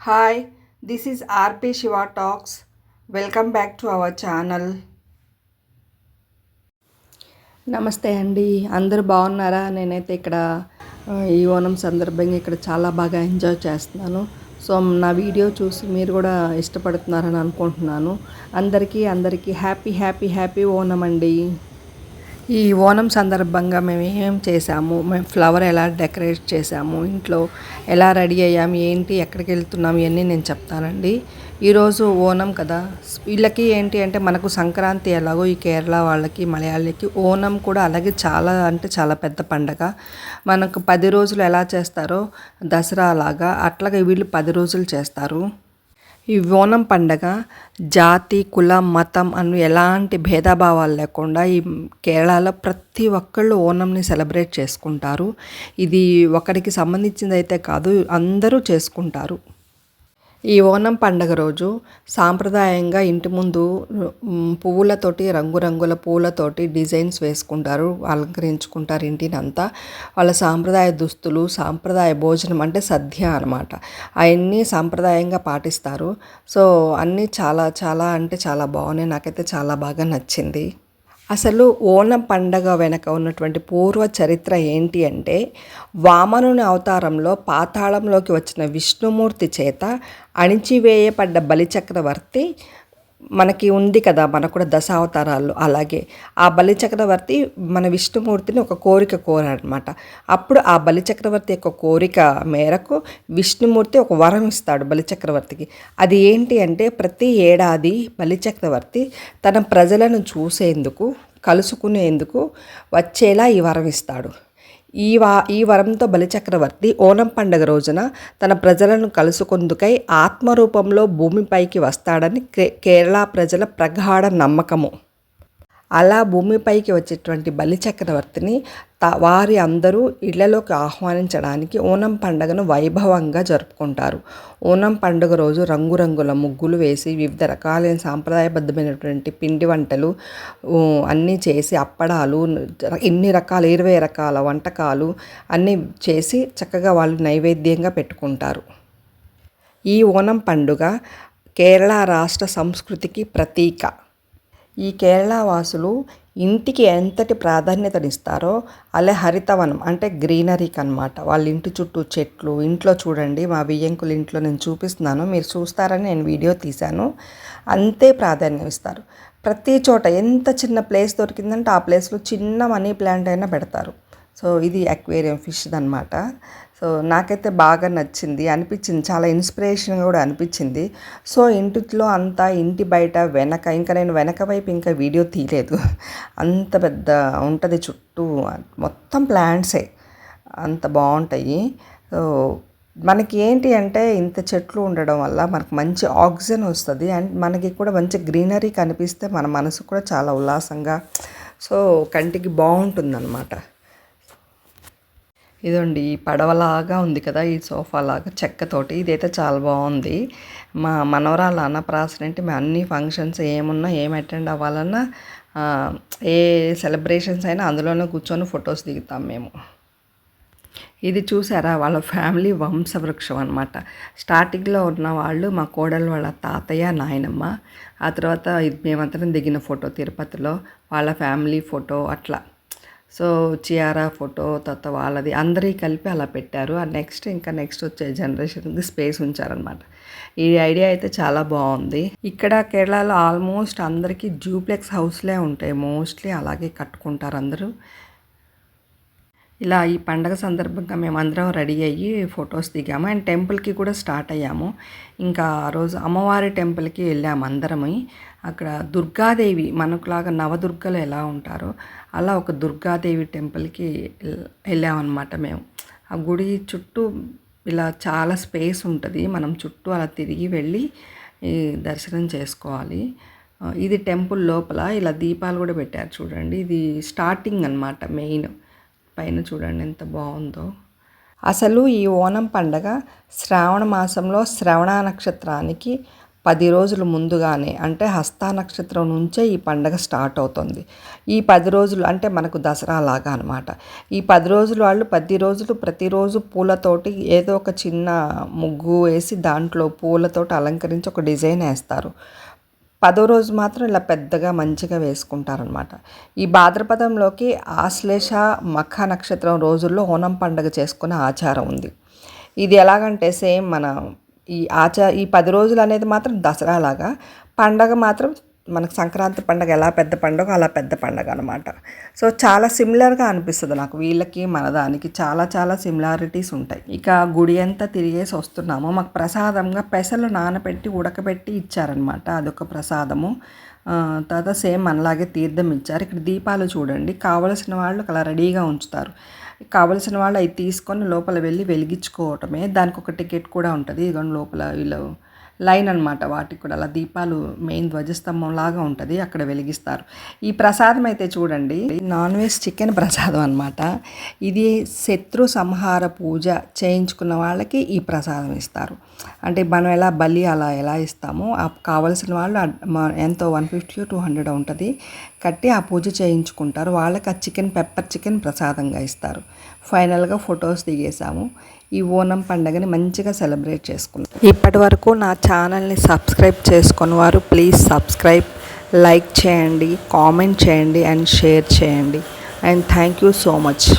Hi, this is RP Shiva Talks. Welcome back to our channel. నమస్తే అండి, అందరూ బాగున్నారా? నేనైతే ఇక్కడ ఈ ఓణం సందర్భంగా ఇక్కడ చాలా బాగా ఎంజాయ్ చేస్తున్నాను. సో నా వీడియో చూసి మీరు కూడా ఇష్టపడుతున్నారని అనుకుంటున్నాను. అందరికీ హ్యాపీ హ్యాపీ హ్యాపీ ఓణం అండి. ఈ ఓణం సందర్భంగా మేము ఏం చేసాము, మేము ఫ్లవర్ ఎలా డెకరేట్ చేసాము, ఇంట్లో ఎలా రెడీ అయ్యాము, ఏంటి, ఎక్కడికి వెళ్తున్నాము, ఇవన్నీ నేను చెప్తానండి. ఈరోజు ఓణం కదా, వీళ్ళకి ఏంటి అంటే మనకు సంక్రాంతి ఎలాగో ఈ కేరళ వాళ్ళకి మలయాళీకి ఓణం కూడా అలాగే చాలా అంటే చాలా పెద్ద పండగ. మనకు 10 రోజులు ఎలా చేస్తారో దసరా అలాగా అట్లాగే వీళ్ళు 10 రోజులు చేస్తారు. ఈ ఓణం పండగ జాతి, కులం, మతం అని ఎలాంటి భేదభావాలు లేకుండా ఈ కేరళలో ప్రతి ఒక్కళ్ళు ఓణంని సెలబ్రేట్ చేసుకుంటారు. ఇది ఒకరికి సంబంధించింది అయితే కాదు, అందరూ చేసుకుంటారు. ఈ ఓణం పండగ రోజు సాంప్రదాయంగా ఇంటి ముందు పువ్వులతోటి, రంగురంగుల పూలతోటి డిజైన్స్ వేసుకుంటారు, అలంకరించుకుంటారు ఇంటిని అంతా. వాళ్ళ సాంప్రదాయ దుస్తులు, సాంప్రదాయ భోజనం అంటే సద్య అనమాట, అవన్నీ సాంప్రదాయంగా పాటిస్తారు. సో అన్నీ చాలా చాలా అంటే చాలా బాగున్నాయి, నాకైతే చాలా బాగా నచ్చింది. అసలు ఓణం పండగ వెనక ఉన్నటువంటి పూర్వ చరిత్ర ఏంటి అంటే, వామనుని అవతారంలో పాతాళంలోకి వచ్చిన విష్ణుమూర్తి చేత అణిచివేయబడ్డ బలిచక్రవర్తి మనకి ఉంది కదా, మనకు కూడా దశావతారాలు అలాగే ఆ బలిచక్రవర్తి మన విష్ణుమూర్తిని ఒక కోరిక కోరాడనమాట. అప్పుడు ఆ బలిచక్రవర్తి యొక్క కోరిక మేరకు విష్ణుమూర్తి ఒక వరం ఇస్తాడు బలిచక్రవర్తికి. అది ఏంటి అంటే, ప్రతి ఏడాది బలిచక్రవర్తి తన ప్రజలను చూసేందుకు, కలుసుకునేందుకు వచ్చేలా ఈ వరం ఇస్తాడు. ఈ వరంతో బలిచక్రవర్తి ఓణం పండుగ రోజున తన ప్రజలను కలుసుకుందుకై ఆత్మరూపంలో భూమిపైకి వస్తాడని కేరళ ప్రజల ప్రగాఢ నమ్మకము. అలా భూమిపైకి వచ్చేటువంటి బలిచక్రవర్తిని వారి అందరూ ఇళ్లలోకి ఆహ్వానించడానికి ఓణం పండుగను వైభవంగా జరుపుకుంటారు. ఓణం పండుగ రోజు రంగురంగుల ముగ్గులు వేసి వివిధ రకాలైన సాంప్రదాయబద్ధమైనటువంటి పిండి వంటలు అన్నీ చేసి, అప్పడాలు, 20 రకాల వంటకాలు అన్నీ చేసి చక్కగా వాళ్ళు నైవేద్యంగా పెట్టుకుంటారు. ఈ ఓణం పండుగ కేరళ రాష్ట్ర సంస్కృతికి ప్రతీక. ఈ కేరళ వాసులు ఇంటికి ఎంతటి ప్రాధాన్యతనిస్తారో అలా హరితవనం అంటే గ్రీనరీకి అనమాట. వాళ్ళ ఇంటి చుట్టూ చెట్లు, ఇంట్లో చూడండి మా బియ్యంకుల ఇంట్లో నేను చూపిస్తున్నాను, మీరు చూస్తారని నేను వీడియో తీశాను, అంతే ప్రాధాన్యం ఇస్తారు. ప్రతి చోట ఎంత చిన్న ప్లేస్ దొరికిందంటే ఆ ప్లేస్లో చిన్న మనీ ప్లాంట్ అయినా పెడతారు. సో ఇది అక్వేరియం ఫిష్ది అనమాట. సో నాకైతే బాగా నచ్చింది, అనిపించింది, చాలా ఇన్స్పిరేషన్గా కూడా అనిపించింది. సో ఇంటిలో అంతా, ఇంటి బయట, వెనక, ఇంకా నేను వెనక వైపు ఇంకా వీడియో తీయలేదు, అంత పెద్ద ఉంటుంది చుట్టూ, మొత్తం ప్లాంట్సే, అంత బాగుంటాయి. సో మనకి ఏంటి అంటే ఇంత చెట్లు ఉండడం వల్ల మనకు మంచి ఆక్సిజన్ వస్తుంది, అండ్ మనకి కూడా మంచి గ్రీనరీ కనిపిస్తే మన మనసు కూడా చాలా ఉల్లాసంగా, సో కంటికి బాగుంటుందన్నమాట. ఇదండి ఈ పడవలాగా ఉంది కదా, ఈ సోఫా లాగా చెక్కతోటి, ఇదైతే చాలా బాగుంది. మా మనవరాలు అన్నప్రాసన అంటే మేము అన్ని ఫంక్షన్స్ ఏమున్నా, ఏం అటెండ్ అవ్వాలన్నా, ఏ సెలబ్రేషన్స్ అయినా అందులోనే కూర్చొని ఫొటోస్ దిగుతాం మేము. ఇది చూసారా, వాళ్ళ ఫ్యామిలీ వంశవృక్షం అనమాట. స్టార్టింగ్లో ఉన్న వాళ్ళు మా కోడలు వాళ్ళ తాతయ్య, నాయనమ్మ, ఆ తర్వాత మేమందరం దిగిన ఫోటో తిరుపతిలో, వాళ్ళ ఫ్యామిలీ ఫోటో అట్లా. సో చియారా ఫోటో, తర్వాత వాళ్ళది అందరి కలిపి అలా పెట్టారు. ఆ నెక్స్ట్ వచ్చే జనరేషన్కి స్పేస్ ఉంచారనమాట. ఈ ఐడియా అయితే చాలా బాగుంది. ఇక్కడ కేరళలో ఆల్మోస్ట్ అందరికీ డ్యూప్లెక్స్ హౌస్లే ఉంటాయి, మోస్ట్లీ అలాగే కట్టుకుంటారు అందరూ. ఇలా ఈ పండగ సందర్భంగా మేమందరం రెడీ అయ్యి ఫొటోస్ దిగాము, అండ్ టెంపుల్కి కూడా స్టార్ట్ అయ్యాము. ఇంకా ఆ రోజు అమ్మవారి టెంపుల్కి వెళ్ళాము అందరము. అక్కడ దుర్గాదేవి, మనకులాగా నవదుర్గలు ఎలా ఉంటారో అలా ఒక దుర్గాదేవి టెంపుల్కి వెళ్ళామన్నమాట మేము. ఆ గుడి చుట్టూ ఇలా చాలా స్పేస్ ఉంటుంది, మనం చుట్టూ అలా తిరిగి వెళ్ళి దర్శనం చేసుకోవాలి. ఇది టెంపుల్ లోపల ఇలా దీపాలు కూడా పెట్టారు చూడండి, ఇది స్టార్టింగ్ అనమాట మెయిన్. పైన చూడండి ఎంత బాగుందో. అసలు ఈ ఓణం పండగ శ్రావణ మాసంలో శ్రవణ నక్షత్రానికి 10 రోజులు ముందుగానే అంటే హస్త నక్షత్రం నుంచే ఈ పండగ స్టార్ట్ అవుతుంది. ఈ 10 రోజులు అంటే మనకు దసరా లాగా అనమాట. ఈ 10 రోజులు వాళ్ళు 10 రోజులు ప్రతిరోజు పూలతోటి ఏదో ఒక చిన్న ముగ్గు వేసి దాంట్లో పూలతోటి అలంకరించి ఒక డిజైన్ వేస్తారు. 10వ రోజు మాత్రం ఇలా పెద్దగా మంచిగా వేసుకుంటారనమాట. ఈ భాద్రపదంలోకి ఆశ్లేష మఖ నక్షత్రం రోజుల్లో ఓనం పండుగ చేసుకునే ఆచారం ఉంది. ఇది ఎలాగంటే సేమ్ మన ఈ 10 రోజులు అనేది మాత్రం దసరా లాగా, పండగ మాత్రం మనకు సంక్రాంతి పండగ ఎలా పెద్ద పండగ అలా పెద్ద పండగ అనమాట. సో చాలా సిమిలర్గా అనిపిస్తుంది నాకు వీళ్ళకి మన దానికి చాలా చాలా సిమిలారిటీస్ ఉంటాయి. ఇక గుడి అంతా తిరిగేసి వస్తున్నాము. మాకు ప్రసాదంగా పెసలు నానబెట్టి ఉడకబెట్టి ఇచ్చారనమాట, అదొక ప్రసాదము. తర్వాత సేమ్ మనలాగే తీర్థం ఇచ్చారు. ఇక్కడ దీపాలు చూడండి, కావలసిన వాళ్ళు అలా రెడీగా ఉంచుతారు. కావలసిన వాళ్ళు అవి తీసుకొని లోపల వెళ్ళి వెలిగించుకోవటమే. దానికి ఒక టికెట్ కూడా ఉంటుంది. ఇదిగోండి లోపల వీళ్ళు లైన్ అనమాట, వాటికి కూడా అలా దీపాలు మెయిన్ ధ్వజస్తంభం లాగా ఉంటుంది, అక్కడ వెలిగిస్తారు. ఈ ప్రసాదం అయితే చూడండి, నాన్ వెజ్ చికెన్ ప్రసాదం అనమాట. ఇది శత్రు సంహార పూజ చేయించుకున్న వాళ్ళకి ఈ ప్రసాదం ఇస్తారు. అంటే మనం ఎలా బలి అలా ఎలా ఇస్తామో కావలసిన వాళ్ళు ఎంతో 150 to 200 ఉంటుంది కట్టి ఆ పూజ చేయించుకుంటారు. వాళ్ళకి ఆ పెప్పర్ చికెన్ ప్రసాదంగా ఇస్తారు. ఫైనల్గా ఫొటోస్ దిగేసాము. ఈ ఓనం పండుగని మంచిగా సెలబ్రేట్ చేసుకున్నాం. ఇప్పటి వరకు నా ఛానల్ని సబ్స్క్రైబ్ చేసుకున్న వారు ప్లీజ్ సబ్స్క్రైబ్, లైక్ చేయండి, కామెంట్ చేయండి అండ్ షేర్ చేయండి. And thank you so much.